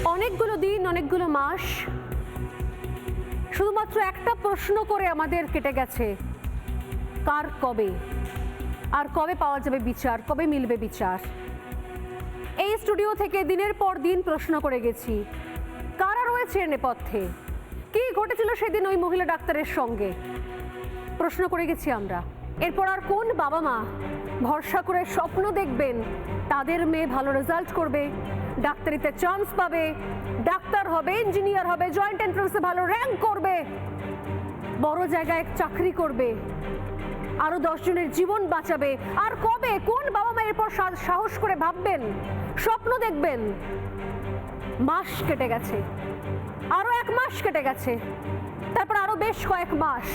অনেকগুলো দিন, অনেকগুলো মাস শুধুমাত্র একটা প্রশ্ন করে আমাদের কেটে গেছে, কার কবে, আর কবে পাওয়া যাবে বিচার, কবে মিলবে বিচার। এই স্টুডিও থেকে দিনের পর দিন প্রশ্ন করে গেছি, কারা রয়েছে নেপথ্যে, কি ঘটেছিল সেদিন ওই মহিলা ডাক্তারের সঙ্গে, প্রশ্ন করে গেছি আমরা। এরপর আর কোন বাবা মা ভরসা করে স্বপ্ন দেখবেন তাদের মেয়ে ভালো রেজাল্ট করবে, ডাক্তারিতে চান্স পাবে, ডাক্তার হবে, ইঞ্জিনিয়ার হবে, জয়েন্ট এন্ট্রান্সে ভালো র্যাঙ্ক করবে, বড় জায়গায় চাকরি করবে, আরো 10 জনের জীবন বাঁচাবে। আর কবে, কোন বাবা মা এরপর সাহস করে ভাববেন, স্বপ্ন দেখবেন? মাস কেটে গেছে, আরো 1 মাস কেটে গেছে, তারপর আরো বেশ কয়েক মাস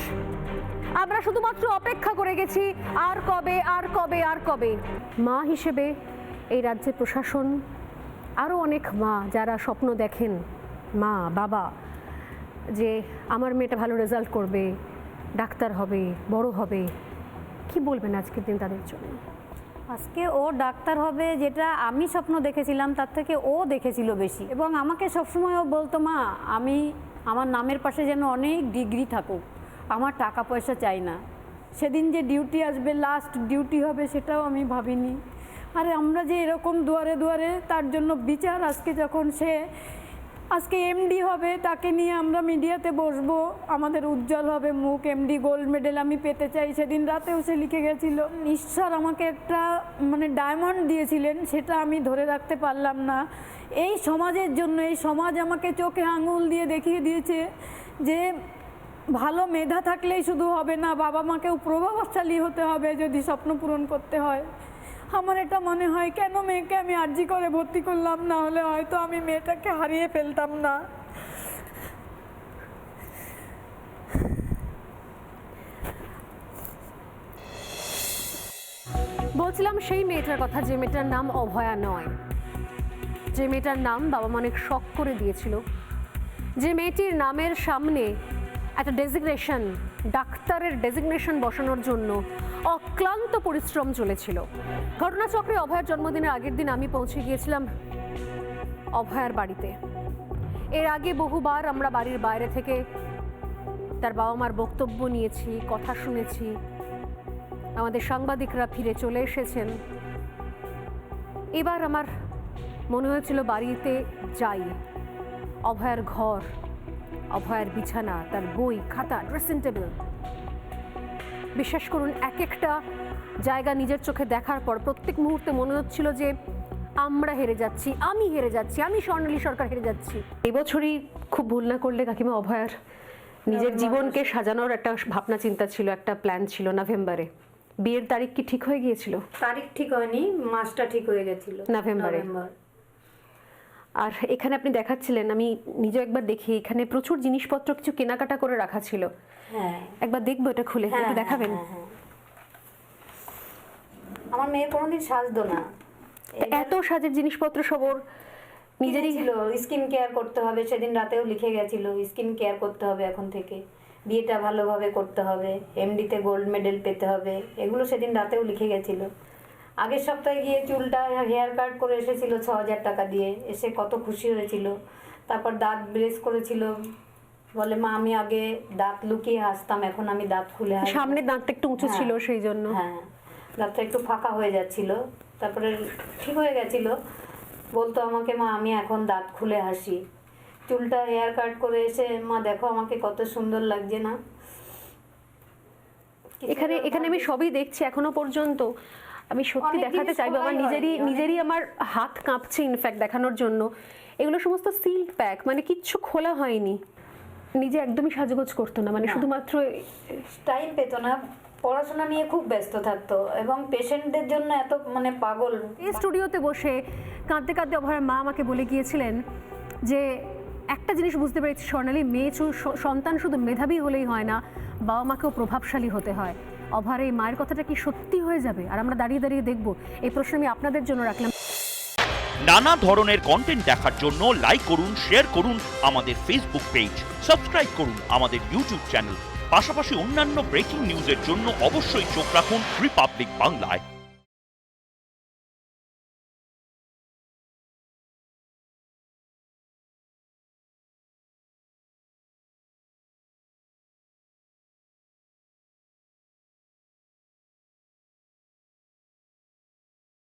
আমরা শুধুমাত্র অপেক্ষা করে গেছি, আর কবে, আর কবে, আর কবে। মা হিসেবে এই রাজ্যের প্রশাসন, আরও অনেক মা যারা স্বপ্ন দেখেন, মা বাবা, যে আমার মেয়েটা ভালো রেজাল্ট করবে, ডাক্তার হবে, বড় হবে, কি বলবেন আজকের দিন তাদের জন্য? আজকে ও ডাক্তার হবে যেটা আমি স্বপ্ন দেখেছিলাম তার থেকে ও দেখেছিল বেশি, এবং আমাকে সবসময় ও বলতো, মা আমি আমার নামের পাশে যেন অনেক ডিগ্রি থাকুক, আমার টাকা পয়সা চাই না। সেদিন যে ডিউটি আসবে, লাস্ট ডিউটি হবে, সেটাও আমি ভাবিনি। আরে আমরা যে এরকম দুয়ারে দুয়ারে তার জন্য বিচার, আজকে যখন সে আজকে এমডি হবে, তাকে নিয়ে আমরা মিডিয়াতে বসবো, আমাদের উজ্জ্বল হবে মুখ, এমডি গোল্ড মেডেল আমি পেতে চাই। সেদিন রাতেও সে লিখে গেছিল, ঈশ্বর আমাকে একটা ডায়মন্ড দিয়েছিলেন, সেটা আমি ধরে রাখতে পারলাম না। এই সমাজের জন্য, এই সমাজ আমাকে চোখে আঙুল দিয়ে দেখিয়ে দিয়েছে যে ভালো মেধা থাকলেই শুধু হবে না, বাবা মাকেও প্রভাবশালী হতে হবে যদি স্বপ্ন পূরণ করতে হয়। আমার এটা মনে হয়, কেন মেয়েকে আমি আরজি করে ভর্তি করলাম, না হলে হয়তো আমি মেয়েটাকে হারিয়ে ফেলতাম না। বলছিলাম সেই মেয়েটার কথা, যে মেয়েটার নাম অভয়া নয়, যে মেয়েটার নাম বাবা মা অনেক শখ করে দিয়েছিল, যে মেয়েটির নামের সামনে একটা ডেজিগনেশন, ডাক্তারের ডেজিগনেশন বসানোর জন্য অক্লান্ত পরিশ্রম চলেছিল। ঘটনাচক্রে অভয়ার জন্মদিনের আগের দিন আমি পৌঁছে গিয়েছিলাম অভয়ার বাড়িতে। এর আগে বহুবার আমরা বাড়ির বাইরে থেকে তার বাবা মার বক্তব্য নিয়েছি, কথা শুনেছি, আমাদের সাংবাদিকরা ফিরে চলে এসেছেন। এবার আমার মনে হয়েছিল বাড়িতে যাই, অভয়ার ঘর, অভয়ার বিছানা, তার বই খাতা, ড্রেসিং টেবিল, বিশ্বাস করুন এক একটা জায়গা নিজের চোখে দেখার পর প্রত্যেক মুহূর্তে মনে হচ্ছিল যে আমরা হেরে যাচ্ছি, আমি হেরে যাচ্ছি, আমি স্বর্ণালী সরকার হেরে যাচ্ছি। এবছরই খুব ভুল না করলে কাকিমা অভয়ার নিজের জীবনকে সাজানোর একটা ভাবনা চিন্তা ছিল, একটা প্ল্যান ছিল। নভেম্বরে বিয়ের তারিখ কি ঠিক হয়ে গিয়েছিল? তারিখ ঠিক হয়নি, মাসটা ঠিক হয়ে গেছিল, নভেম্বরে। আর এখানে আপনি দেখাচ্ছিলেন, আমি নিজে একবার দেখি, এখানে প্রচুর জিনিসপত্র কিছু কেনাকাটা করে রাখা ছিল। হ্যাঁ, একবার দেখবো এটা খুলে, একটু দেখাবেন? আমার মেয়ে কোনোদিন সাজতো না, এত সাজের জিনিসপত্র সব ওর নিজেরই ছিল। স্কিন কেয়ার করতে হবে, সেদিন রাতেও লিখে গেছিল, স্কিন কেয়ার করতে হবে এখন থেকে, বিয়েটা ভালোভাবে করতে হবে, এমডিতে গোল্ড মেডেল পেতে হবে, এগুলো সেদিন রাতেও লিখে গেছিল। আগের সপ্তাহে গিয়ে চুলটা হেয়ার কাট করে এসেছিল 6,000 টাকা দিয়ে, এসে কত খুশি হয়েছিল। তারপর দাঁত ব্রেস করেছিল, বলে মা আমি আগে দাঁত লুকিয়ে হাসতাম, এখন আমি দাঁত খুলে হাসি। সামনের দাঁতটা একটু উঁচু ছিল সেই জন্য। হ্যাঁ, দাঁতটা একটু ফাঁকা হয়ে যাচ্ছিল, তারপরে ঠিক হয়ে গেছিল। বলতো আমাকে, মা আমি এখন দাঁত খুলে হাসি। চুলটা হেয়ার কাট করে এসে, মা দেখো আমাকে কত সুন্দর লাগছে না। এখানে এখানে আমি সবই দেখছি এখনো পর্যন্ত। আমি সত্যি দেখাতে চাইবো, আমার নিজেরই আমার হাত কাঁপছে ইনফ্যাক্ট দেখানোর জন্য। এগুলো সমস্ত সিল্ড প্যাক, মানে কিচ্ছু খোলা হয়নি। নিজে একদমই সাজগোজ করতো না, মানে শুধুমাত্র টাইম পেতো না, পড়াশোনা নিয়ে খুব ব্যস্ত থাকতো এবং পেশেন্টদের জন্য এত পাগল। এই স্টুডিওতে বসে কাঁদতে কাঁদতে অভয়ার মা আমাকে বলে গিয়েছিলেন যে একটা জিনিস বুঝতে পেরেছি স্বর্ণালী, মেয়ে সন্তান শুধু মেধাবী হলেই হয় না, বাবা মাকেও প্রভাবশালী হতে হয়। অভয়ার এই মায়ের কথাটা কি সত্যি হয়ে যাবে? আর আমরা দাঁড়িয়ে দাঁড়িয়ে দেখবো? এই প্রশ্ন আমি আপনাদের জন্য রাখলাম। নানা ধরনের কন্টেন্ট দেখার জন্য লাইক করুন, শেয়ার করুন আমাদের ফেসবুক পেজ, সাবস্ক্রাইব করুন আমাদের ইউটিউব চ্যানেল। পাশাপাশি অন্যান্য ব্রেকিং নিউজের জন্য অবশ্যই চোখ রাখুন রিপাবলিক বাংলায়।